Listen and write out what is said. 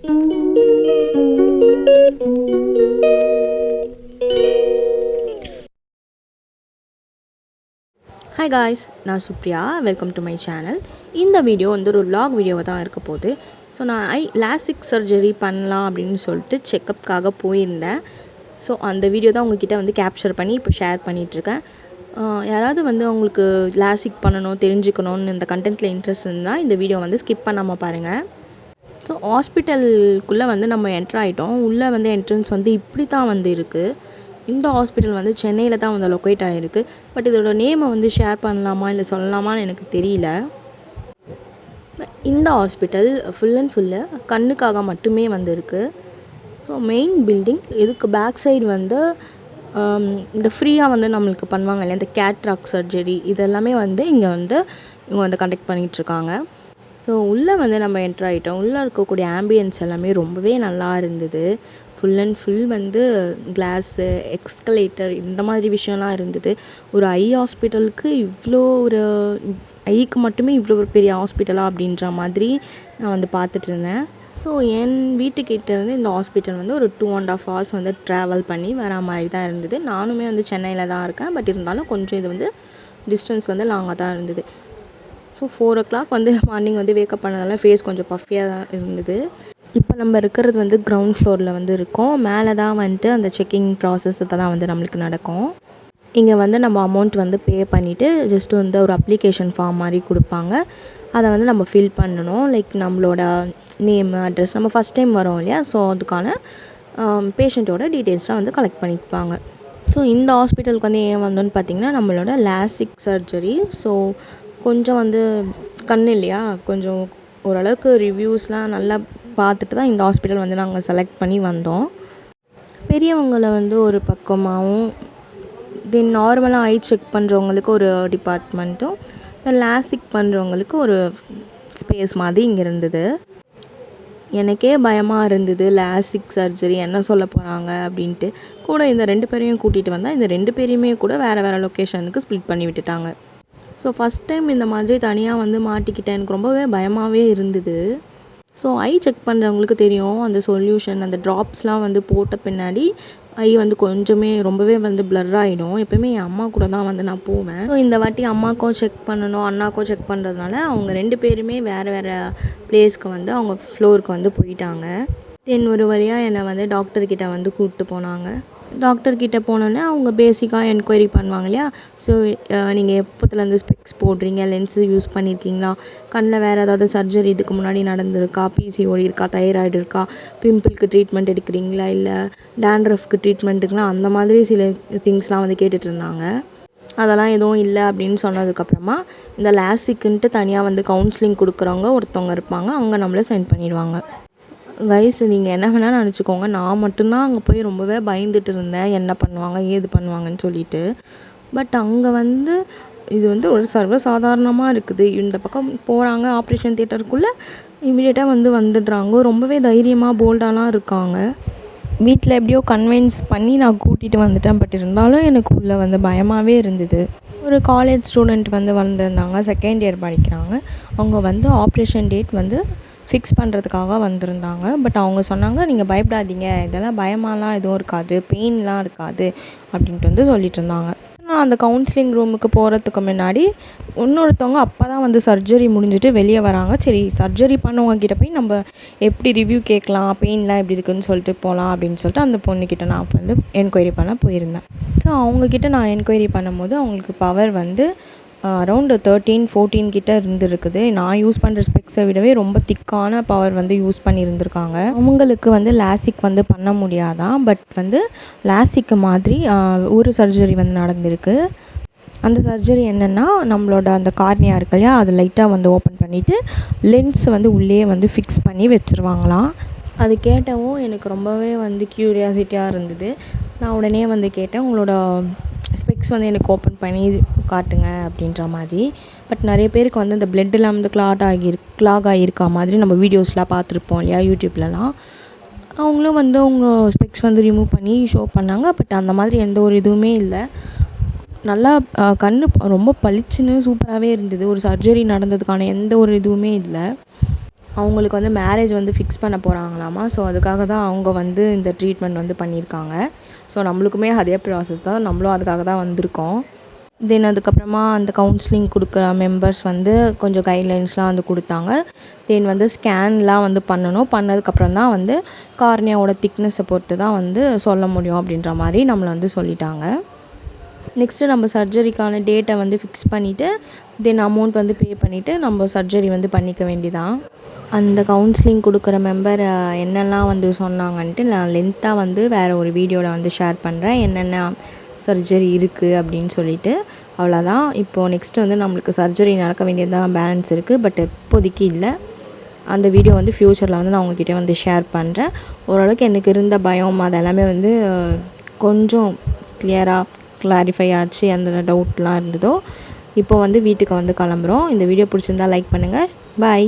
Hi guys, நான் Supriya. Welcome to my channel. இந்த video வந்து ஒரு vlog வீடியோவாக தான் இருக்க போகுது. ஸோ நான் லாசிக் சர்ஜரி பண்ணலாம் அப்படின்னு சொல்லிட்டு செக்கப்புக்காக போயிருந்தேன். ஸோ அந்த வீடியோ தான் உங்ககிட்ட வந்து கேப்சர் பண்ணி இப்போ ஷேர் பண்ணிகிட்ருக்கேன். யாராவது வந்து அவங்களுக்கு லாசிக் பண்ணணும் தெரிஞ்சுக்கணுன்னு இந்த கண்டென்ட்டில் இன்ட்ரெஸ்ட் இருந்தால் இந்த வீடியோ வந்து ஸ்கிப் பண்ணாமல் பாருங்கள். ஸோ ஹாஸ்பிட்டலுக்குள்ளே வந்து நம்ம என்ட்ரு ஆகிட்டோம். உள்ளே வந்து என்ட்ரன்ஸ் வந்து இப்படி தான் வந்து இருக்குது. இந்த ஹாஸ்பிட்டல் வந்து சென்னையில் தான் வந்து லொக்கேட் ஆகிருக்கு. பட் இதோட நேமை வந்து ஷேர் பண்ணலாமா இல்லை சொல்லலாமான்னு எனக்கு தெரியல. இந்த ஹாஸ்பிட்டல் ஃபுல் அண்ட் ஃபுல்லு கண்ணுக்காக மட்டுமே வந்து இருக்குது. ஸோ மெயின் பில்டிங் இதுக்கு பேக் சைடு வந்து இந்த ஃப்ரீயாக வந்து நம்மளுக்கு பண்ணுவாங்க இல்லையா, இந்த கேட்ராக்ட் சர்ஜரி இதெல்லாமே வந்து இங்கே வந்து இவங்க வந்து கண்டக்ட் பண்ணிகிட்ருக்காங்க. ஸோ உள்ளே வந்து நம்ம என்ட்ரு ஆகிட்டோம். உள்ளே இருக்கக்கூடிய ஆம்பியன்ஸ் எல்லாமே ரொம்பவே நல்லா இருந்தது. ஃபுல் அண்ட் ஃபுல் வந்து கிளாஸு, எக்ஸ்கலேட்டர் இந்த மாதிரி விஷயம்லாம் இருந்தது. ஒரு ஐ ஹாஸ்பிட்டலுக்கு இவ்வளோ ஒரு ஐக்கு மட்டுமே இவ்வளோ ஒரு பெரிய ஹாஸ்பிட்டலாக அப்படின்ற மாதிரி நான் வந்து பார்த்துட்டு இருந்தேன். ஸோ என் வீட்டுக்கிட்ட இருந்து இந்த ஹாஸ்பிட்டல் வந்து ஒரு 2.5 hours வந்து ட்ராவல் பண்ணி வர மாதிரி தான் இருந்தது. நானுமே வந்து சென்னையில் தான் இருக்கேன். பட் இருந்தாலும் கொஞ்சம் இது வந்து டிஸ்டன்ஸ் வந்து லாங்காக தான் இருந்தது. ஸோ 4 o'clock வந்து மார்னிங் வந்து வேக்கப் பண்ணதால ஃபேஸ் கொஞ்சம் பஃபியாக தான் இருந்தது. இப்போ நம்ம இருக்கிறது வந்து கிரவுண்ட் ஃப்ளோரில் வந்து இருக்கோம். மேலே தான் வந்துட்டு அந்த செக்கிங் ப்ராசஸ் இதெல்லாம் வந்து நம்மளுக்கு நடக்கும். இங்கே வந்து நம்ம அமௌண்ட் வந்து பே பண்ணிவிட்டு ஜஸ்ட்டு வந்து ஒரு அப்ளிகேஷன் ஃபார்ம் மாதிரி கொடுப்பாங்க. அதை வந்து நம்ம ஃபில் பண்ணணும். லைக் நம்மளோட நேமு, அட்ரஸ், நம்ம ஃபஸ்ட் டைம் வரோம் இல்லையா, ஸோ அதுக்கான பேஷண்ட்டோட டீட்டெயில்ஸ்லாம் வந்து கலெக்ட் பண்ணிப்பாங்க. ஸோ இந்த ஹாஸ்பிட்டலுக்கு வந்து ஏன் வந்தோன்னு பார்த்திங்கன்னா நம்மளோட லாசிக் சர்ஜரி. ஸோ கொஞ்சம் வந்து கண் இல்லையா, கொஞ்சம் ஓரளவுக்கு ரிவ்யூஸ்லாம் நல்லா பார்த்துட்டு தான் இந்த ஹாஸ்பிட்டல் வந்து நாங்கள் செலக்ட் பண்ணி வந்தோம். பெரியவங்களை வந்து ஒரு பக்கமாகவும், தென் நார்மலாக ஐ செக் பண்ணுறவங்களுக்கு ஒரு டிபார்ட்மெண்ட்டும், லாசிக் பண்ணுறவங்களுக்கு ஒரு ஸ்பேஸ் மாதிரி இங்கே இருந்தது. எனக்கே பயமாக இருந்தது லாசிக் சர்ஜரி என்ன சொல்ல போகிறாங்க அப்படின்ட்டு. கூட இந்த 2 பேரையும் கூட்டிகிட்டு வந்தால் இந்த 2 பேரையுமே கூட வேறு வேறு லொக்கேஷனுக்கு ஸ்ப்ளிட் பண்ணி விட்டுட்டாங்க. ஸோ ஃபஸ்ட் டைம் இந்த மாதிரி தனியாக வந்து மாட்டிக்கிட்டேன். எனக்கு ரொம்பவே பயமாகவே இருந்தது. ஸோ ஐ செக் பண்ணுறவங்களுக்கு தெரியும், அந்த சொல்யூஷன், அந்த ட்ராப்ஸ்லாம் வந்து போட்ட பின்னாடி ஐ வந்து கொஞ்சமே ரொம்பவே வந்து பிளர் ஆகிடும். எப்போயுமே என் அம்மா கூட தான் வந்து நான் போவேன். ஸோ இந்த வாட்டி அம்மாக்கும் செக் பண்ணணும், அண்ணாக்கும் செக் பண்ணுறதுனால அவங்க 2 பேருமே வேறு வேறு பிளேஸ்க்கு வந்து அவங்க ஃப்ளோருக்கு வந்து போயிட்டாங்க. தென் ஒரு வழியாக என்னை வந்து டாக்டர்கிட்ட வந்து கூப்பிட்டு போனாங்க. டாக்டர்கிட்ட போனோன்னே அவங்க பேசிக்காக என்கொயரி பண்ணுவாங்க இல்லையா. ஸோ நீங்கள் எப்போத்துலேருந்து ஸ்பெக்ஸ் போடுறீங்க, லென்ஸு யூஸ் பண்ணியிருக்கீங்களா, கண்ணில் வேறு ஏதாவது சர்ஜரி இதுக்கு முன்னாடி நடந்திருக்கா, பிசிஓடி இருக்கா, தைராய்டு இருக்கா, பிம்பிளுக்கு ட்ரீட்மெண்ட் எடுக்கிறீங்களா, இல்லை டேண்ட்ரஃப்க்கு ட்ரீட்மெண்ட் இருக்குங்களா, அந்த மாதிரி சில திங்ஸ்லாம் வந்து கேட்டுட்டு இருந்தாங்க. அதெல்லாம் எதுவும் இல்லை அப்படின்னு சொன்னதுக்கப்புறமா இந்த லாசிக்குன்ட்டு தனியாக வந்து கவுன்சிலிங் கொடுக்குறவங்க ஒருத்தவங்க இருப்பாங்க. அங்கே நம்மளை சென்ட் பண்ணிடுவாங்க. கைஸ், நீங்கள் என்ன வேணால் நினச்சிக்கோங்க, நான் மட்டும்தான் அங்கே போய் ரொம்பவே பயந்துட்டு இருந்தேன், என்ன பண்ணுவாங்க ஏது பண்ணுவாங்கன்னு சொல்லிட்டு. பட் அங்கே வந்து இது வந்து ஒரு சர்வசாதாரணமாக இருக்குது. இந்த பக்கம் போகிறாங்க ஆப்ரேஷன் தியேட்டருக்குள்ளே இமீடியட்டாக வந்து வந்துடுறாங்க. ரொம்பவே தைரியமாக போல்டாலாம் இருக்காங்க. வீட்டில் எப்படியோ கன்வின்ஸ் பண்ணி நான் கூட்டிகிட்டு வந்துட்டேன். பட் இருந்தாலும் எனக்கு உள்ளே வந்து பயமாகவே இருந்தது. ஒரு காலேஜ் ஸ்டூடெண்ட் வந்து வந்திருந்தாங்க, 2nd year படிக்கிறாங்க. அவங்க வந்து ஆப்ரேஷன் டேட் வந்து ஃபிக்ஸ் பண்ணுறதுக்காக வந்திருந்தாங்க. பட் அவங்க சொன்னாங்க, நீங்கள் பயப்படாதீங்க, இதெல்லாம் பயமாலாம் எதுவும் இருக்காது, பெயின்லாம் இருக்காது அப்படின்ட்டு வந்து சொல்லிட்டு இருந்தாங்க. நான் அந்த கவுன்சிலிங் ரூமுக்கு போகிறதுக்கு முன்னாடி இன்னொருத்தவங்க அப்போ தான் வந்து சர்ஜரி முடிஞ்சுட்டு வெளியே வராங்க. சரி, சர்ஜரி பண்ணவங்கக்கிட்ட போய் நம்ம எப்படி ரிவ்யூ கேட்கலாம், பெயின்லாம் எப்படி இருக்குதுன்னு சொல்லிட்டு போகலாம் அப்படின்னு சொல்லிட்டு அந்த பொண்ணுக்கிட்ட நான் வந்து என்கொயரி பண்ண போயிருந்தேன். ஸோ அவங்கக்கிட்ட நான் என்கொயரி பண்ணும்போது அவங்களுக்கு பவர் வந்து அரௌண்டு 13-14 கிட்ட இருந்துருக்குது. நான் யூஸ் பண்ணுற ஸ்பெக்ஸை விடவே ரொம்ப திக்கான பவர் வந்து யூஸ் பண்ணியிருந்திருக்காங்க. அவங்களுக்கு வந்து லாசிக் வந்து பண்ண முடியாதான். பட் வந்து லாசிக்கு மாதிரி ஒரு சர்ஜரி வந்து நடந்திருக்கு. அந்த சர்ஜரி என்னென்னா, நம்மளோட அந்த கார்னியா இருக்கு இல்லையா, அதை லைட்டாக வந்து ஓப்பன் பண்ணிவிட்டு லென்ஸ் வந்து உள்ளே வந்து ஃபிக்ஸ் பண்ணி வச்சுருவாங்களாம். அது கேட்டவும் எனக்கு ரொம்பவே வந்து க்யூரியாசிட்டியாக இருந்தது. நான் உடனே வந்து கேட்டேன், உங்களோட ஸ்பெக்ஸ் வந்து எனக்கு ஓப்பன் பண்ணி காட்டுங்க அப்படின்ற மாதிரி. பட் நிறைய பேருக்கு வந்து இந்த பிளட்டெல்லாம் வந்து கிளாக் ஆகியிருக்கா மாதிரி நம்ம வீடியோஸ்லாம் பார்த்துருப்போம் இல்லையா யூடியூப்லலாம். அவங்களும் வந்து அவங்க ஸ்பெக்ஸ் வந்து ரிமூவ் பண்ணி ஷோ பண்ணாங்க. பட் அந்த மாதிரி எந்த ஒரு இதுவுமே இல்லை. நல்லா கண் ரொம்ப பளிச்சுன்னு சூப்பராகவே இருந்தது. ஒரு சர்ஜரி நடந்ததுக்கான எந்த ஒரு இதுவுமே இல்லை. அவங்களுக்கு வந்து மேரேஜ் வந்து ஃபிக்ஸ் பண்ண போகிறாங்களாமா. ஸோ அதுக்காக தான் அவங்க வந்து இந்த ட்ரீட்மெண்ட் வந்து பண்ணியிருக்காங்க. ஸோ நம்மளுக்குமே அதே ப்ராசஸ் தான், நம்மளும் அதுக்காக தான் வந்திருக்கோம். தென் அதுக்கப்புறமா அந்த கவுன்சிலிங் கொடுக்குற மெம்பர்ஸ் வந்து கொஞ்சம் கைட்லைன்ஸ்லாம் வந்து கொடுத்தாங்க. தென் வந்து ஸ்கேன்லாம் வந்து பண்ணணும். பண்ணதுக்கப்புறம் தான் வந்து கார்னியாவோட திக்னஸை பொறுத்து தான் வந்து சொல்ல முடியும் அப்படின்ற மாதிரி நம்மளை வந்து சொல்லிட்டாங்க. நெக்ஸ்ட்டு நம்ம சர்ஜரிக்கான டேட்டை வந்து ஃபிக்ஸ் பண்ணிவிட்டு தென் அமௌண்ட் வந்து பே பண்ணிவிட்டு நம்ம சர்ஜரி வந்து பண்ணிக்க வேண்டியதான். அந்த கவுன்சிலிங் கொடுக்குற மெம்பர் என்னெல்லாம் வந்து சொன்னாங்கன்ட்டு நான் லென்த்தாக வந்து வேறு ஒரு வீடியோவில் வந்து ஷேர் பண்ணுறேன், என்னென்ன சர்ஜரி இருக்குது அப்படின்னு சொல்லிட்டு. அவ்வளோதான். இப்போது நெக்ஸ்ட்டு வந்து நம்மளுக்கு சர்ஜரி நடக்க வேண்டியது தான் பேலன்ஸ் இருக்குது. பட் இப்போதைக்கு இல்லை. அந்த வீடியோ வந்து ஃப்யூச்சரில் வந்து நான் உங்ககிட்ட வந்து ஷேர் பண்ணுறேன். ஓரளவுக்கு எனக்கு இருந்த பயம் அதெல்லாமே வந்து கொஞ்சம் கிளாரிஃபை ஆச்சு. அந்த டவுட்லாம் இருந்ததோ இப்போ வந்து வீட்டுக்கு வந்து கிளம்புறோம். இந்த வீடியோ பிடிச்சிருந்தா லைக் பண்ணுங்கள். பாய்.